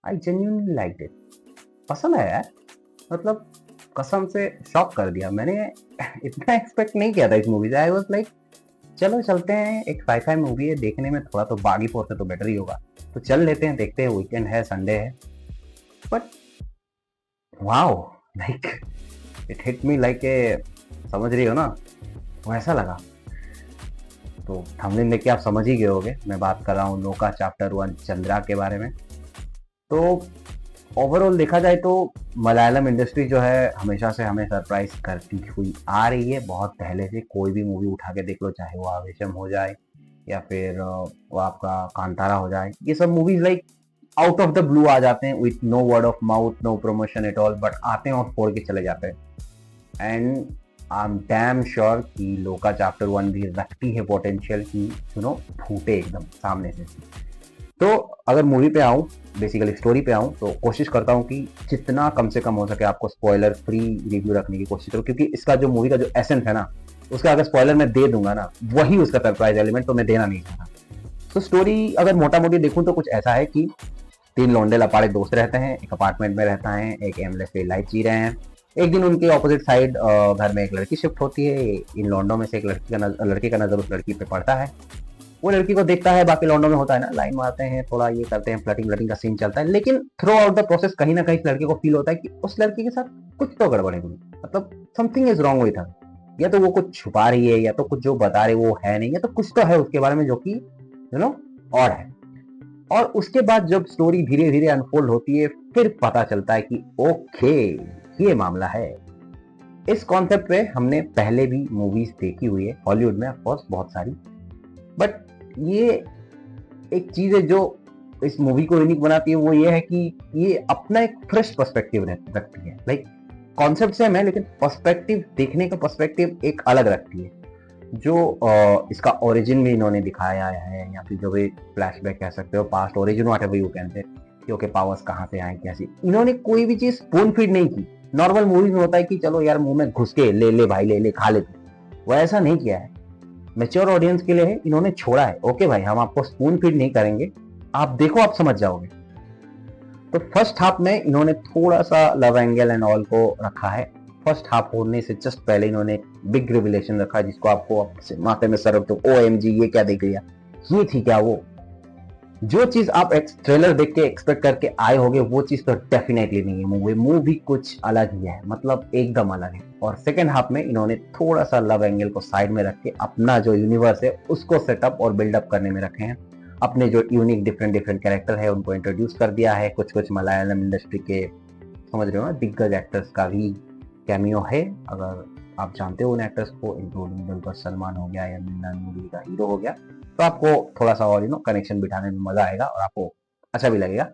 I genuinely liked it. पसंद आया यार, मतलब कसम से शॉक कर दिया मैंने। इतना एक्सपेक्ट नहीं किया था इस मूवी से। आई वाज लाइक चलो चलते हैं, एक साई-फाई मूवी है, देखने में थोड़ा तो बागी फोर से तो बेटर ही होगा, तो चल लेते हैं, देखते हैं, वीकेंड है, संडे है। But wow, like it hit me like a, समझ रही हो ना, वैसा लगा। तो थंबनेल देख के आप समझ ही गए होगे, मैं बात कर रहा हूँ लोका चैप्टर 1 चंद्रा के बारे में। तो ओवरऑल देखा जाए तो मलयालम इंडस्ट्री जो है हमेशा से हमें सरप्राइज करती हुई आ रही है, बहुत पहले से। कोई भी मूवी उठा के देख लो, चाहे वो आवेशम हो जाए या फिर वो आपका कांतारा हो जाए, ये सब movies like out of the blue आ जाते हैं, with no word of mouth, no promotion at all, but आते हैं और फोड़ के चले जाते हैं। And I am damn sure कि लोका चैप्टर 1 भी रखती है पोटेंशियल कि फूटे एकदम सामने से। तो अगर मूवी पे आऊँ, बेसिकली स्टोरी पे आऊँ, तो कोशिश करता हूँ कि जितना कम से कम हो सके आपको स्पॉइलर फ्री रिव्यू रखने की कोशिश करूँ, क्योंकि इसका जो मूवी का जो एसेंस है ना, उसका अगर स्पॉइलर मैं दे दूंगा ना, वही उसका सरप्राइज एलिमेंट, तो मैं देना नहीं चाहता। तो स्टोरी अगर मोटा मोटी देखूँ तो कुछ ऐसा है कि 3 लौंडे लपाड़े दोस्त रहते हैं, एक अपार्टमेंट में रहता है, एक एमलेस लाइफ जी रहे हैं। एक दिन उनके ऑपोजिट साइड घर में एक लड़की शिफ्ट होती है। इन लौंडों में से एक लड़की का नजर उस लड़की पे पड़ता है। वो लड़की को देखता है, बाकी लौंडों में होता है ना, लाइन मारते हैं, थोड़ा ये करते हैं, फ्लर्टिंग फ्लर्टिंग का सीन चलता है। लेकिन थ्रू आउट द प्रोसेस कहीं ना कहीं इस लड़के को फील होता है कि उस लड़की के साथ कुछ तो गड़बड़ है, मतलब something is wrong with her. या तो वो कुछ छुपा रही है, या तो कुछ जो बता रही वो है नहीं, या तो कुछ तो है उसके बारे में जो कि और है। और उसके बाद जब स्टोरी धीरे धीरे अनफोल्ड होती है, फिर पता चलता है कि ओके, ये मामला है। इस कॉन्सेप्ट पे हमने पहले भी मूवीज देखी हुई है हॉलीवुड में, ऑफ कोर्स बहुत सारी, बट ये एक चीज है जो इस मूवी को यूनिक बनाती है, वो ये है कि ये अपना एक फ्रेश पर्सपेक्टिव रखती है। लाइक कॉन्सेप्ट सेम है, लेकिन पर्सपेक्टिव, देखने का पर्सपेक्टिव एक अलग रखती है। जो इसका ओरिजिन भी इन्होंने दिखाया है, या फिर जो भी फ्लैशबैक कह सकते हो, past origin what ever you can say, कि ओके पावर्स कहाँ से आए, कैसी, इन्होंने कोई भी चीज स्पून फीड नहीं की। नॉर्मल मूवीज में होता है कि चलो यार मुंह में घुस के ले ले भाई, ले ले खा ले, वो ऐसा नहीं किया है। मेच्योर ऑडियंस के लिए है, इन्होंने छोड़ा है, ओके भाई हम आपको स्पून फीड नहीं करेंगे, आप देखो आप समझ जाओगे। तो फर्स्ट हाफ में इन्होंने थोड़ा सा लव एंगल एंड ऑल को रखा है। फर्स्ट हाफ होने से जस्ट पहले इन्होंने एक बिग रिविलेशन रखा, जिसको आपको माथे में सर रख दो, OMG ये क्या देख लिया, ये थी क्या वो। जो चीज आप ट्रेलर देख के एक्सपेक्ट करके आए होगे, वो चीज तो डेफिनेटली नहीं है। मूवी कुछ अलग ही है, मतलब एकदम अलग है। और सेकेंड हाफ में इन्होंने थोड़ा सा लव एंगल को साइड में रख के अपना जो यूनिवर्स है उसको सेटअप और बिल्डअप करने में रखे हैं। अपने जो यूनिक डिफरेंट डिफरेंट कैरेक्टर है उनको इंट्रोड्यूस कर दिया है। कुछ कुछ मलयालम इंडस्ट्री के, समझ रहे हो ना, दिग्गज एक्टर्स का भी कैमियो है, अगर आप जानते हो उन एक्टर्स को, इंक्लूडिंग दुलकर सलमान हो गया या मिन्नान मूवी का हीरो हो गया, तो आपको थोड़ा सा और कनेक्शन बिठाने में मजा आएगा और आपको अच्छा भी लगेगा।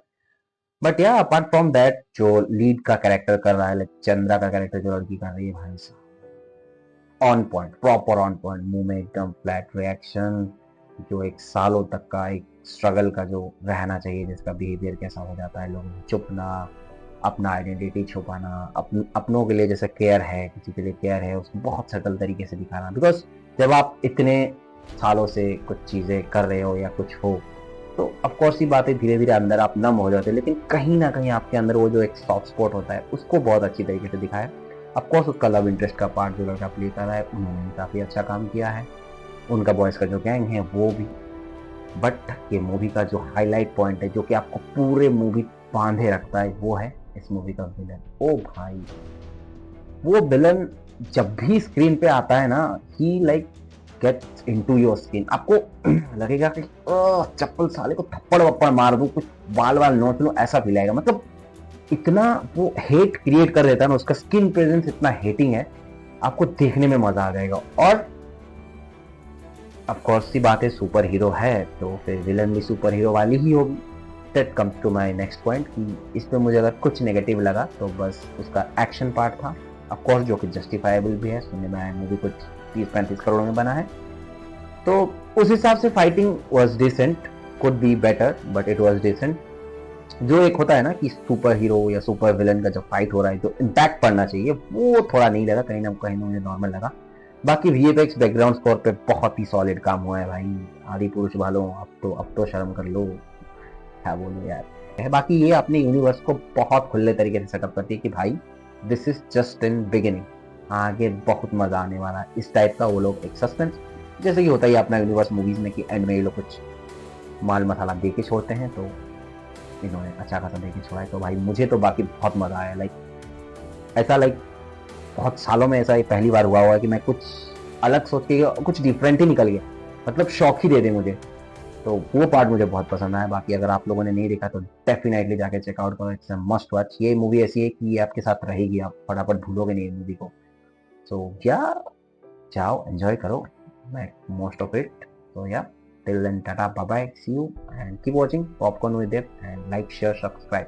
बट या अपार्ट फ्रॉम दैट, जो लीड का कैरेक्टर कर रहा है, चंद्रा का कैरेक्टर जो लड़की कर रही है, भाई on point, proper on point, मुंह में एकदम फ्लैट रिएक्शन, जो एक सालों तक का एक स्ट्रगल का जो रहना चाहिए, जिसका बिहेवियर कैसा हो जाता है, लोगों में चुपना, अपना आइडेंटिटी छुपाना, अपनों के लिए जैसे केयर है, किसी के लिए केयर है, उसको बहुत सटल तरीके से दिखाना। बिकॉज जब आप इतने सालों से कुछ चीजें कर रहे हो या कुछ हो, तो ऑफकोर्स ही बात है, धीरे धीरे अंदर आप नम हो जाते हैं, लेकिन कहीं ना कहीं आपके अंदर वो जो एक सॉफ्ट स्पॉट होता है, उसको बहुत अच्छी तरीके से दिखाया। ऑफकोर्स उसका लव इंटरेस्ट का पार्ट जो लड़का प्ले कर रहा है, उन्होंने भी काफी अच्छा काम किया है। उनका बॉयज का जो गैंग है वो भी। बट ये मूवी का जो हाईलाइट पॉइंट है, जो कि आपको पूरे मूवी बांधे रखता है, वो है इस मूवी का विलन। ओ भाई, वो विलन जब भी स्क्रीन पे आता है ना, he like gets into your skin. आपको लगेगा कि चप्पल साले को थप्पड़ वप्पड़ मार दूं, कुछ बाल बाल नोच लूं, ऐसा फील आएगा। मतलब इतना वो हेट क्रिएट कर देता है ना, उसका स्किन प्रेजेंस इतना हेटिंग है, आपको देखने में मजा आ जाएगा। और ऑफकोर्स सी बात है, सुपर हीरो है तो फिर विलन भी सुपर हीरो वाली ही होगी। That comes to my next point कि इस पे मुझे अगर कुछ नेगेटिव लगा तो बस उसका एक्शन पार्ट था, ऑफकोर्स जो कि जस्टिफाइबल भी है। सुनने में आया मूवी कुछ 30-35 करोड़ में बना है, तो उस हिसाब से fighting was decent, could be better but it was decent. जो एक होता है ना कि सुपर हीरो या सुपर विलन का जो फाइट हो रहा है, जो इम्पैक्ट पड़ना चाहिए, वो थोड़ा नहीं लगा, कहीं ना कहीं मुझे नॉर्मल लगा। बाकी VFX बैकग्राउंड स्कोर पे बहुत ही सॉलिड काम हुआ है भाई। आदि पुरुष वालों, अब तो शर्म कर लो, क्या बोलूं यार। है। बाकी ये अपने यूनिवर्स को बहुत खुले तरीके से सेटअप करती है कि भाई this is just in beginning, आगे बहुत मजा आने वाला है। इस टाइप का वो लोग एक सस्पेंस, जैसे कि होता ही है अपना यूनिवर्स मूवीज में कि एंड में ये लोग कुछ माल मसाला दे के छोड़ते हैं, तो इन्होंने अच्छा खासा दे के छोड़ा है। तो भाई मुझे तो बाकी बहुत मजा आया, ऐसा बहुत सालों में ऐसा पहली बार हुआ है कि मैं कुछ अलग सोच के कुछ डिफरेंट ही निकल गया, मतलब शौक ही दे दे मुझे। तो वो पार्ट मुझे बहुत पसंद आया। बाकी अगर आप लोगों ने नहीं देखा तो डेफिनेटली जाके चेकआउट करो, इट्स अ मस्ट वॉच। ये मूवी ऐसी है कि ये आपके साथ रहेगी, आप फटाफट भूलोगे नहीं मूवी को। सो या जाओ एंजॉय करो, make most of it. So yeah till then tata bye bye, see you and keep watching popcorn with Dev and like share subscribe.